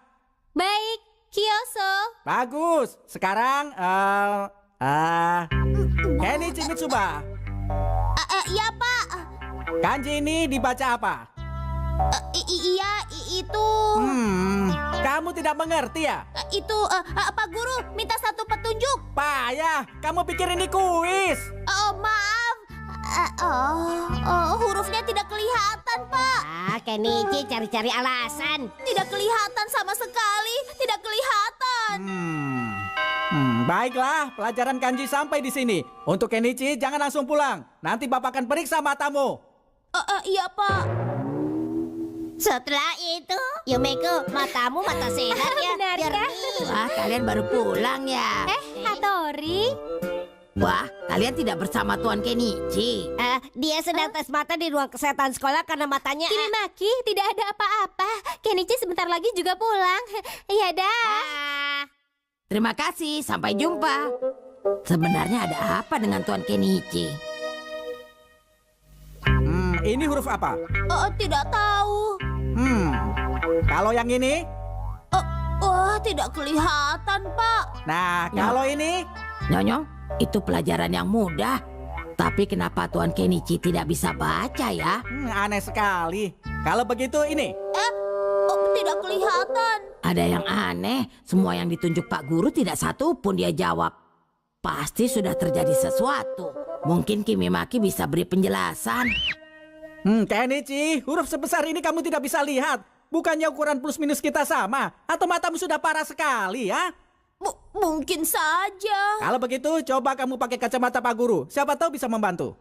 Speaker 3: Baik, Kyoso.
Speaker 7: Bagus, sekarang Kenichi Mitsuba.
Speaker 1: Iya, Pak.
Speaker 7: Kanji ini dibaca apa?
Speaker 1: Iya, itu...
Speaker 7: Kamu tidak mengerti ya?
Speaker 1: Itu, Pak Guru, minta satu petunjuk.
Speaker 7: Payah, kamu pikir ini kuis?
Speaker 1: Oh, maaf. Hurufnya tidak kelihatan, Pak.
Speaker 4: Kenichi cari-cari alasan.
Speaker 1: Tidak kelihatan sama sekali. Tidak kelihatan.
Speaker 7: Baiklah, pelajaran kanji sampai di sini. Untuk Kenichi, jangan langsung pulang. Nanti Bapak akan periksa matamu.
Speaker 1: Iya, Pak.
Speaker 4: Setelah itu, Yumeko, matamu mata sehat ya.
Speaker 3: Benar,
Speaker 4: jernih.
Speaker 2: Wah, kalian baru pulang ya.
Speaker 3: Hattori.
Speaker 2: Wah, kalian tidak bersama Tuan Kenichi.
Speaker 4: Dia sedang tes mata di ruang kesehatan sekolah karena matanya...
Speaker 3: Kimi Maki, tidak ada apa-apa. Kenichi sebentar lagi juga pulang. Ya dah.
Speaker 2: Terima kasih, sampai jumpa. Sebenarnya ada apa dengan Tuan Kenichi?
Speaker 7: Ini huruf apa?
Speaker 1: Tidak tahu.
Speaker 7: Kalau yang ini?
Speaker 1: Tidak kelihatan, Pak.
Speaker 7: Nah, kalau ini?
Speaker 2: Nyonyong, itu pelajaran yang mudah. Tapi kenapa Tuan Kenichi tidak bisa baca ya?
Speaker 7: Aneh sekali. Kalau begitu ini?
Speaker 1: Tidak kelihatan.
Speaker 2: Ada yang aneh, semua yang ditunjuk Pak Guru tidak satu pun dia jawab. Pasti sudah terjadi sesuatu. Mungkin Kimi Maki bisa beri penjelasan.
Speaker 7: Kenichi, huruf sebesar ini kamu tidak bisa lihat. Bukannya ukuran plus minus kita sama? Atau matamu sudah parah sekali ya?
Speaker 1: Mungkin saja.
Speaker 7: Kalau begitu, coba kamu pakai kacamata Pak Guru. Siapa tahu bisa membantu.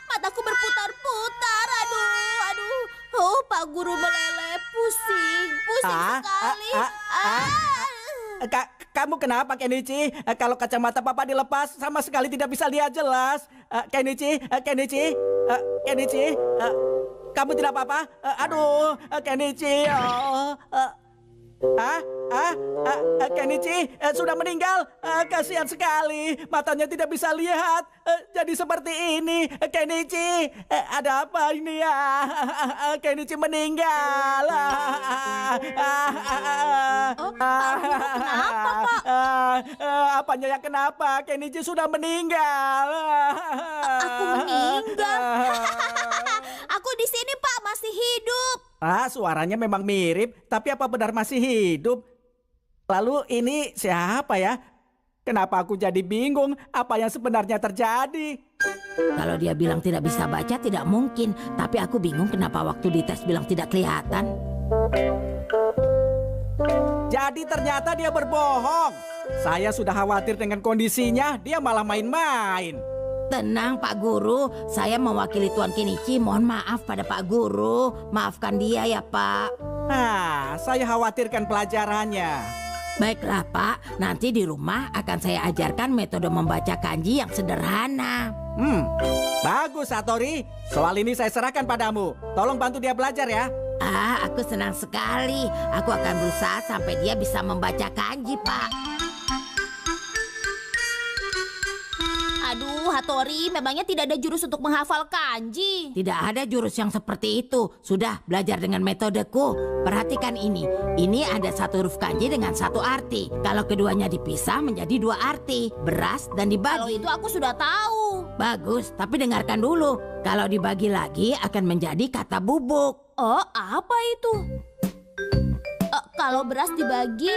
Speaker 1: Mataku berputar-putar. Aduh. Pak Guru meleleh. Pusing sekali.
Speaker 7: Kamu kenapa, Kenichi? Kalau kacamata Papa dilepas, sama sekali tidak bisa lihat jelas. Kenichi, kamu tidak apa-apa? Kenichi. Kenichi sudah meninggal. Kasihan sekali, matanya tidak bisa lihat. Jadi seperti ini. Kenichi, ada apa ini ya? Kenichi meninggal.
Speaker 1: Kenapa, Pak?
Speaker 7: Apanya yang kenapa? Kenichi sudah meninggal.
Speaker 1: Aku meninggal. Aku di sini, Pak, masih hidup.
Speaker 7: Suaranya memang mirip, tapi apa benar masih hidup? Lalu ini siapa ya? Kenapa aku jadi bingung apa yang sebenarnya terjadi?
Speaker 2: Kalau dia bilang tidak bisa baca tidak mungkin. Tapi aku bingung kenapa waktu dites bilang tidak kelihatan.
Speaker 7: Jadi ternyata dia berbohong. Saya sudah khawatir dengan kondisinya, dia malah main-main.
Speaker 2: Tenang Pak Guru, saya mewakili Tuan Kenichi. Mohon maaf pada Pak Guru. Maafkan dia ya Pak.
Speaker 7: Saya khawatirkan pelajarannya.
Speaker 2: Baiklah Pak, nanti di rumah akan saya ajarkan metode membaca kanji yang sederhana.
Speaker 7: Bagus Hattori. Soal ini saya serahkan padamu. Tolong bantu dia belajar ya.
Speaker 2: Aku senang sekali. Aku akan berusaha sampai dia bisa membaca kanji Pak.
Speaker 1: Aduh, Hattori, memangnya tidak ada jurus untuk menghafal kanji.
Speaker 2: Tidak ada jurus yang seperti itu. Sudah, belajar dengan metodeku. Perhatikan ini. Ini ada satu huruf kanji dengan satu arti. Kalau keduanya dipisah menjadi dua arti. Beras dan
Speaker 1: Kalau
Speaker 2: dibagi.
Speaker 1: itu aku sudah tahu.
Speaker 2: Bagus, tapi dengarkan dulu. Kalau dibagi lagi akan menjadi kata bubuk.
Speaker 1: Apa itu? Kalau beras dibagi,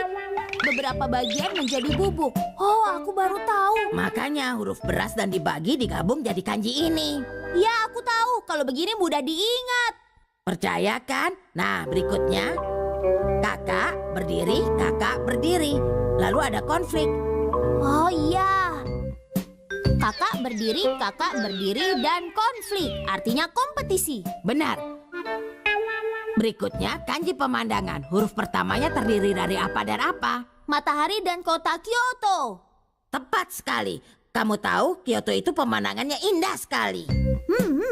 Speaker 1: beberapa bagian menjadi bubuk. Aku baru tahu.
Speaker 2: Makanya huruf beras dan dibagi digabung jadi kanji ini.
Speaker 1: Ya, aku tahu. Kalau begini mudah diingat.
Speaker 2: Percaya kan? Nah, berikutnya. Kakak berdiri. Lalu ada konflik.
Speaker 1: Oh iya. Kakak berdiri, dan konflik. Artinya kompetisi.
Speaker 2: Benar. Berikutnya kanji pemandangan. Huruf pertamanya terdiri dari apa dan apa?
Speaker 1: Matahari dan kota Kyoto.
Speaker 2: Tepat sekali. Kamu tahu Kyoto itu pemandangannya indah sekali.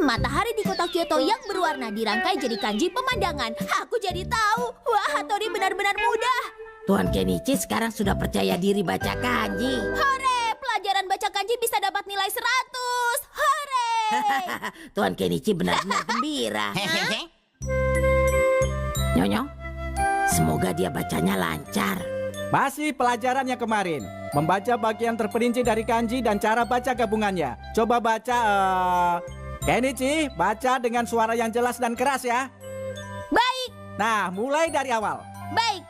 Speaker 1: Matahari di kota Kyoto yang berwarna dirangkai jadi kanji pemandangan. Aku jadi tahu. Wah, Hattori benar-benar mudah.
Speaker 2: Tuan Kenichi sekarang sudah percaya diri baca kanji.
Speaker 1: Hore, pelajaran baca kanji bisa dapat nilai 100. Hore.
Speaker 2: Tuan Kenichi benar-benar gembira.
Speaker 5: Hehehe.
Speaker 2: Nyonyong, semoga dia bacanya lancar.
Speaker 7: Masih pelajaran yang kemarin. Membaca bagian terperinci dari kanji dan cara baca gabungannya. Coba baca, Kenichi, baca dengan suara yang jelas dan keras ya.
Speaker 1: Baik,
Speaker 7: Nah, mulai dari awal.
Speaker 1: baik.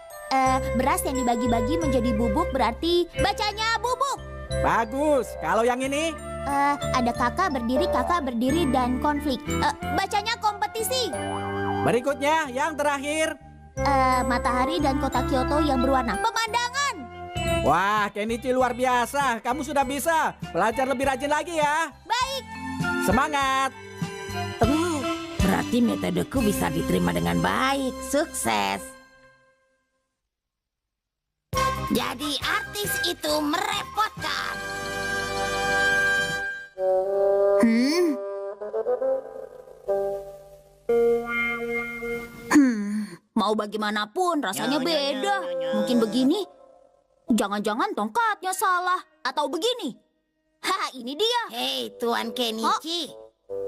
Speaker 1: Beras yang dibagi-bagi menjadi bubuk berarti bacanya bubuk.
Speaker 7: Bagus. Kalau yang ini,
Speaker 1: Ada kakak berdiri, dan konflik. Bacanya kompetisi.
Speaker 7: berikutnya yang terakhir.
Speaker 1: Matahari dan kota Kyoto yang berwarna. Pemandangan.
Speaker 7: Wah, Kenichi luar biasa. Kamu sudah bisa. Belajar lebih rajin lagi ya.
Speaker 1: Baik.
Speaker 7: Semangat.
Speaker 2: Berarti metodeku bisa diterima dengan baik. Sukses. Jadi artis itu merepotkan.
Speaker 1: Mau bagaimanapun rasanya beda. Mungkin begini. Jangan-jangan tongkatnya salah. Atau begini. Haha, ini dia.
Speaker 2: Hei, Tuan Kenichi.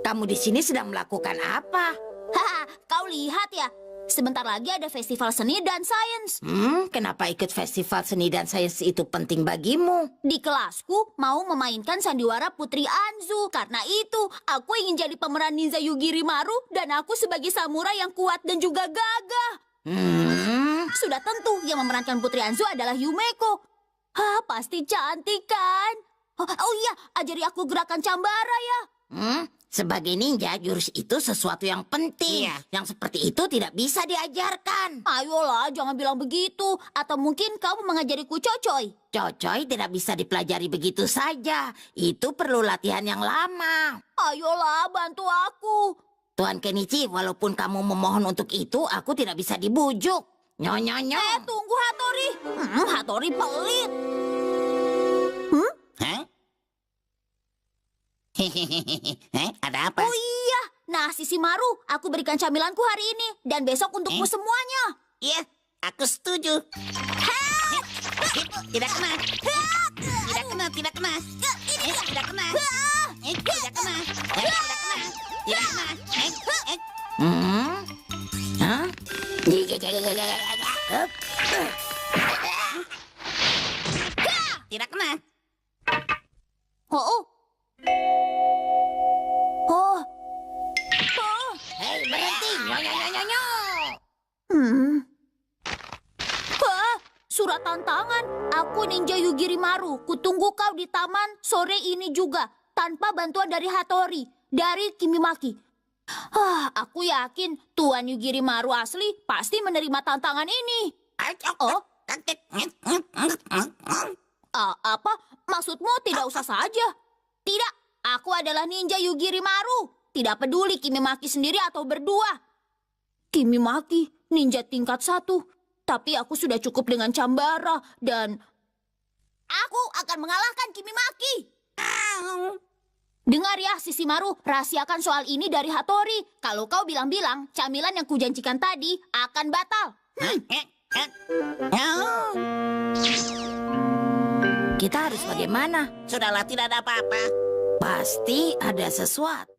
Speaker 2: Kamu di sini sedang melakukan apa?
Speaker 1: Haha, kau lihat ya. Sebentar lagi ada festival seni dan sains.
Speaker 2: Kenapa ikut festival seni dan sains itu penting bagimu?
Speaker 1: Di kelasku mau memainkan sandiwara Putri Anzu. Karena itu, aku ingin jadi pemeran ninja Yugirimaru dan aku sebagai samurai yang kuat dan juga gagah. Sudah tentu yang memerankan Putri Anzu adalah Yumeko. Pasti cantik kan? Oh iya, ajari aku gerakan cambara ya.
Speaker 2: Sebagai ninja, jurus itu sesuatu yang penting. Yang seperti itu tidak bisa diajarkan.
Speaker 1: Ayolah, jangan bilang begitu. Atau mungkin kamu mengajariku cocoy.
Speaker 2: Cocoy tidak bisa dipelajari begitu saja. Itu perlu latihan yang lama.
Speaker 1: Ayolah, bantu aku.
Speaker 2: Tuan Kenichi, walaupun kamu memohon untuk itu, aku tidak bisa dibujuk. Nyonyonyo.
Speaker 1: Tunggu Hattori. Hattori pelit.
Speaker 5: Hah? Hehehe. Ada apa?
Speaker 1: Oh iya, nah Sisimaru, aku berikan camilanku hari ini dan besok untukmu semuanya.
Speaker 5: Iya, aku setuju. Tidak kena. Tidak kena, tidak kena. Tidak kena. Tidak kena. Tidak kena. Tidak kena.
Speaker 2: Hah?
Speaker 5: Tidak kena.
Speaker 1: Oh.
Speaker 2: Hei, berhenti. Nyonyonyo.
Speaker 1: Surat tantangan. Aku Ninja Yugirimaru. Kutunggu kau di taman sore ini juga. Tanpa bantuan dari Hattori. Dari Kimimaki. Aku yakin Tuan Yugirimaru asli pasti menerima tantangan ini. Oh? Apa? Maksudmu tidak usah saja? Tidak, aku adalah Ninja Yugirimaru. Tidak peduli Kimimaki sendiri atau berdua. Kimimaki, ninja tingkat 1. Tapi aku sudah cukup dengan cambara dan... Aku akan mengalahkan Kimimaki. Dengar ya, Sisimaru, rahasiakan soal ini dari Hattori. Kalau kau bilang-bilang, camilan yang kujanjikan tadi akan batal.
Speaker 2: Kita harus bagaimana?
Speaker 5: Sudahlah, tidak ada apa-apa.
Speaker 2: Pasti ada sesuatu.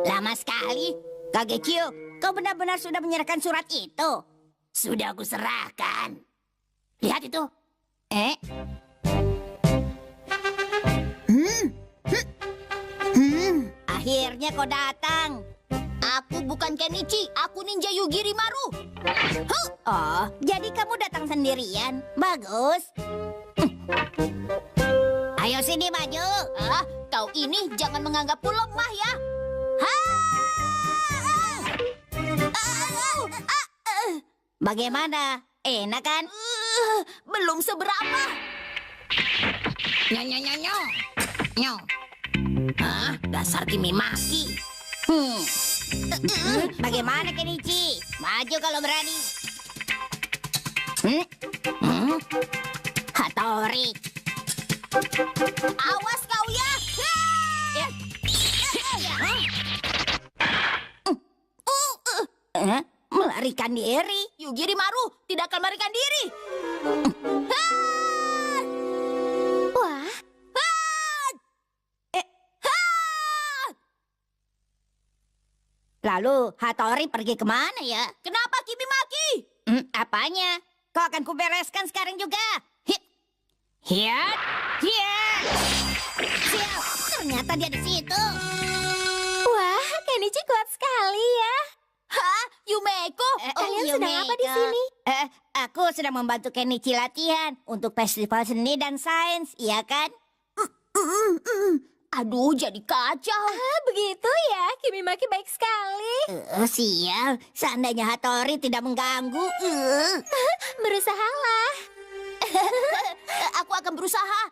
Speaker 4: Lama sekali. Kagekyo, kau benar-benar sudah menyerahkan surat itu?
Speaker 2: Sudah aku serahkan. Lihat itu.
Speaker 4: Akhirnya kau datang.
Speaker 1: Aku bukan Kenichi, aku Ninja Yugirimaru.
Speaker 4: Oh, jadi kamu datang sendirian. Bagus. Ayo sini maju.
Speaker 1: Kau ini jangan menganggapku lemah ya.
Speaker 4: Bagaimana? Enak kan?
Speaker 1: Belum seberapa.
Speaker 2: Nyonyonyo. Nyo. Dasar Kimimaki.
Speaker 4: Bagaimana Kenichi? Maju kalau berani. Hattori.
Speaker 1: Awas kau ya.
Speaker 4: Melarikan diri.
Speaker 1: Yugirimaru tidak akan melarikan diri.
Speaker 3: Wah,
Speaker 4: Lalu Hattori pergi kemana ya?
Speaker 1: Kenapa Kimimaki?
Speaker 4: Apanya? Kau akan kubereskan sekarang juga. Hiat, hiat. Siap, ternyata dia di situ.
Speaker 3: wah, Kenichi kuat sekali ya.
Speaker 1: Hah? Yumeko?
Speaker 3: Kalian sedang apa di sini?
Speaker 4: Aku sedang membantu Kenichi latihan untuk festival seni dan sains, iya kan?
Speaker 1: Aduh, jadi kacau.
Speaker 3: Begitu ya, Kimimaki baik sekali.
Speaker 4: Sial, seandainya Hattori tidak mengganggu.
Speaker 3: Berusahalah.
Speaker 1: Aku akan berusaha.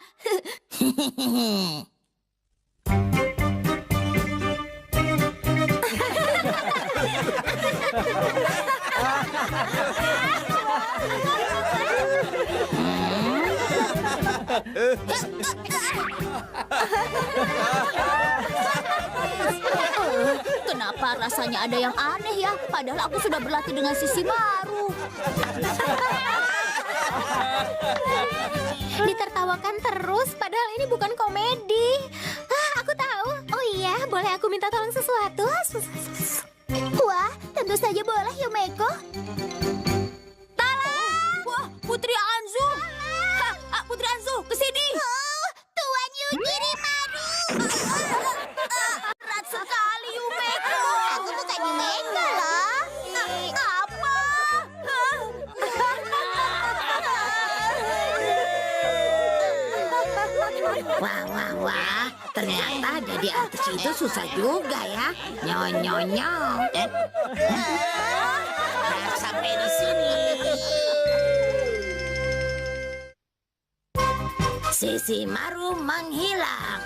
Speaker 1: Kenapa rasanya ada yang aneh ya? Padahal aku sudah berlatih dengan Sisimaru.
Speaker 3: Ditertawakan terus, padahal ini bukan komedi. Aku tahu. Oh iya, boleh aku minta tolong sesuatu?
Speaker 1: Wah, tentu saja boleh, Yumeko. Tolong! Wah, Putri Anzu! Putri Anzu, ke sini! Tuan Yugirimaru! Berat sekali, Yumeko!
Speaker 4: Aku bukan Yumeko loh.
Speaker 1: Apa?
Speaker 2: Wah. Ternyata jadi artis itu susah juga ya. Nyonyo.
Speaker 5: Sampai di sini.
Speaker 2: Sisimaru menghilang.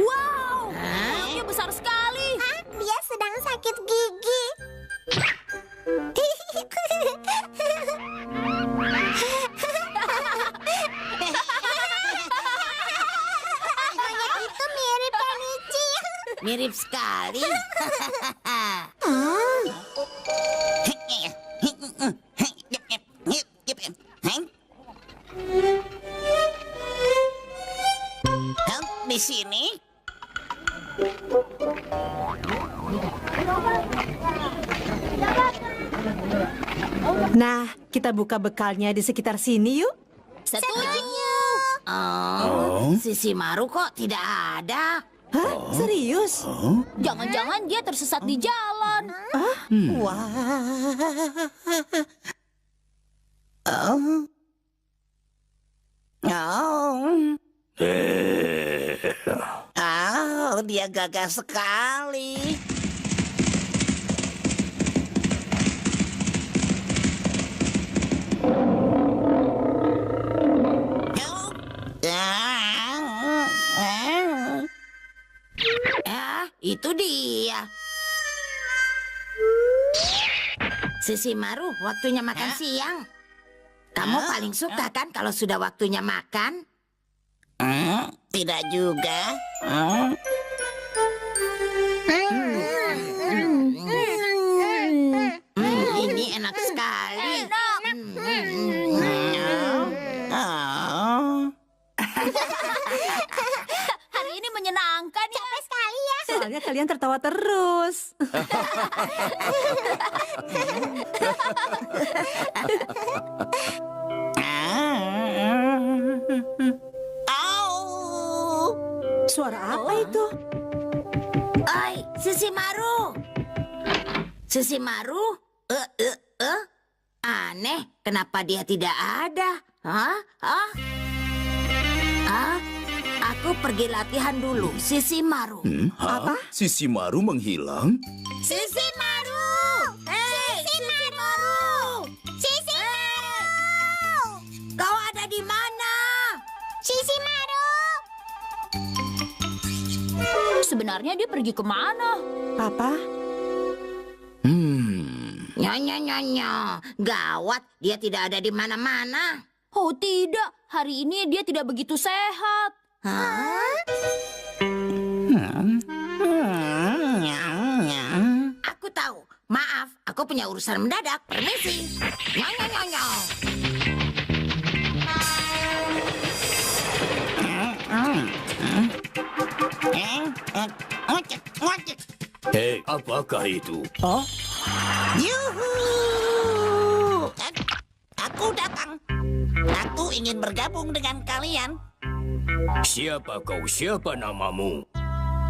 Speaker 1: Wow! Mulutnya besar sekali.
Speaker 3: Dia sedang sakit gigi. Monyet itu mirip Kenichi.
Speaker 2: Mirip sekali.
Speaker 5: Di sini.
Speaker 6: Nah, kita buka bekalnya di sekitar sini yuk.
Speaker 1: Setuju.
Speaker 2: Sisimaru kok tidak ada?
Speaker 6: Hah? Serius?
Speaker 1: Jangan-jangan dia tersesat di jalan.
Speaker 5: Dia gagah sekali.
Speaker 2: Itu dia. Sisimaru, waktunya makan siang. Kamu paling suka kan kalau sudah waktunya makan?
Speaker 5: Tidak juga.
Speaker 2: Ini enak sekali.
Speaker 1: Hari ini menyenangkan ya. Capek sekali ya.
Speaker 6: Soalnya kalian tertawa terus. Suara apa itu?
Speaker 2: Oi, Sisimaru. Sisimaru? Aneh, kenapa dia tidak ada? Aku pergi latihan dulu, Sisimaru.
Speaker 8: Apa? Sisimaru menghilang?
Speaker 2: Sisimaru! Hei, Sisimaru! Sisimaru! Kau ada di mana?
Speaker 3: Sisimaru.
Speaker 1: Sebenarnya dia pergi kemana?
Speaker 6: Papa?
Speaker 2: Nyonya. Gawat, dia tidak ada di mana-mana.
Speaker 1: Oh tidak, hari ini dia tidak begitu sehat.
Speaker 2: Aku tahu. Maaf, aku punya urusan mendadak. Permisi. Nyong.
Speaker 8: Hei, apakah itu?
Speaker 5: Yuhu! Aku datang. Aku ingin bergabung dengan kalian.
Speaker 8: Siapa kau? Siapa namamu?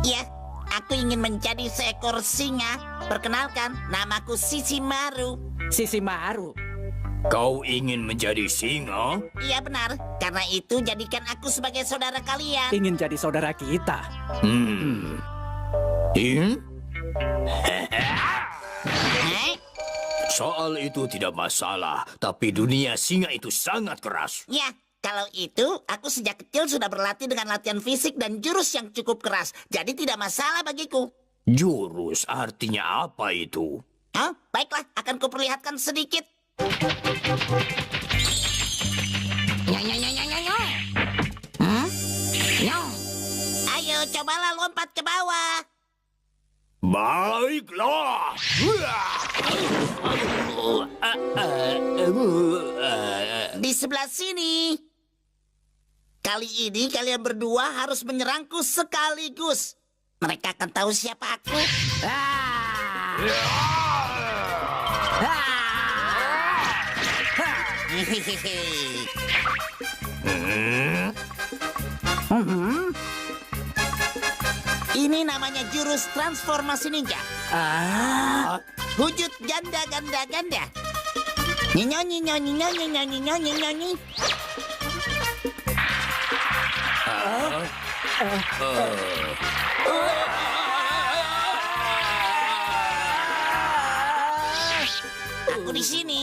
Speaker 5: Ya, aku ingin menjadi seekor singa. Perkenalkan, namaku Sisimaru.
Speaker 7: Sisimaru.
Speaker 8: Kau ingin menjadi singa?
Speaker 5: Iya benar, karena itu jadikan aku sebagai saudara kalian.
Speaker 7: Ingin jadi saudara kita.
Speaker 5: Hei,
Speaker 8: Soal itu tidak masalah, tapi dunia singa itu sangat keras.
Speaker 5: ya, kalau itu aku sejak kecil sudah berlatih dengan latihan fisik dan jurus yang cukup keras. Jadi tidak masalah bagiku.
Speaker 8: Jurus artinya apa itu?
Speaker 5: Oh, baiklah, akan kuperlihatkan sedikit. Ayo, cobalah lompat ke bawah.
Speaker 8: Baiklah.
Speaker 5: Di sebelah sini. Kali ini kalian berdua harus menyerangku sekaligus. Mereka akan tahu siapa aku. Ini namanya jurus transformasi ninja. Wujud ganda. Nyonyi. Aku di sini.